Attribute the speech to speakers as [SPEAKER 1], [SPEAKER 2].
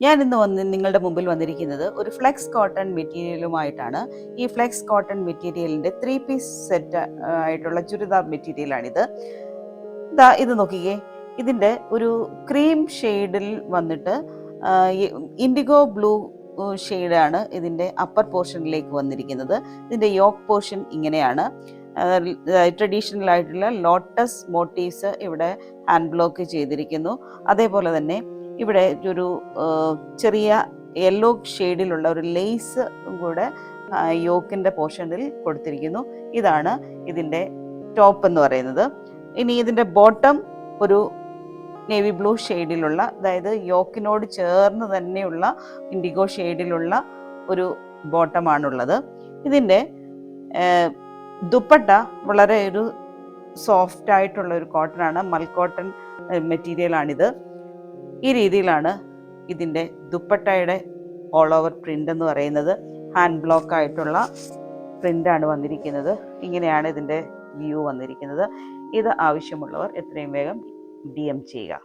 [SPEAKER 1] ഞാൻ ഇന്ന് നിങ്ങളുടെ മുമ്പിൽ വന്നിരിക്കുന്നത് ഒരു ഫ്ലെക്സ് കോട്ടൺ മെറ്റീരിയലുമായിട്ടാണ്. ഈ ഫ്ലെക്സ് കോട്ടൺ മെറ്റീരിയലിൻ്റെ 3 പീസ് സെറ്റ് ആയിട്ടുള്ള ചുരിദാർ മെറ്റീരിയലാണിത്. ഇത് നോക്കിക്കേ, ഇതിൻ്റെ ഒരു ക്രീം ഷെയ്ഡിൽ വന്നിട്ട് ഇൻഡിഗോ ബ്ലൂ ഷെയ്ഡാണ് ഇതിൻ്റെ അപ്പർ പോർഷനിലേക്ക് വന്നിരിക്കുന്നത്. ഇതിൻ്റെ യോക്ക് പോർഷൻ ഇങ്ങനെയാണ്. ട്രഡീഷണൽ ആയിട്ടുള്ള ലോട്ടസ് മോട്ടീവ്സ് ഇവിടെ ഹാൻഡ് ബ്ലോക്ക് ചെയ്തിരിക്കുന്നു. അതേപോലെ തന്നെ ഇവിടെ ഒരു ചെറിയ യെല്ലോ ഷെയ്ഡിലുള്ള ഒരു ലേസ് കൂടെ യോക്കിൻ്റെ പോർഷനിൽ കൊടുത്തിരിക്കുന്നു. ഇതാണ് ഇതിൻ്റെ ടോപ്പ് എന്ന് പറയുന്നത്. ഇനി ഇതിൻ്റെ ബോട്ടം ഒരു നേവി ബ്ലൂ ഷെയ്ഡിലുള്ള, അതായത് യോക്കിനോട് ചേർന്ന് തന്നെയുള്ള ഇൻഡിഗോ ഷെയ്ഡിലുള്ള ഒരു ബോട്ടമാണുള്ളത്. ഇതിൻ്റെ ദുപ്പട്ട വളരെ ഒരു സോഫ്റ്റ് ആയിട്ടുള്ള ഒരു കോട്ടനാണ്, മൽക്കോട്ടൺ മെറ്റീരിയലാണിത്. ഈ രീതിയിലാണ് ഇതിൻ്റെ ദുപ്പട്ടയുടെ ഓൾ ഓവർ പ്രിൻ്റ് എന്ന് പറയുന്നത്. ഹാൻഡ് ബ്ലോക്ക് ആയിട്ടുള്ള പ്രിൻ്റാണ് വന്നിരിക്കുന്നത്. ഇങ്ങനെയാണ് ഇതിൻ്റെ വ്യൂ വന്നിരിക്കുന്നത്. ഇത് ആവശ്യമുള്ളവർ എത്രയും വേഗം DM ചെയ്യുക.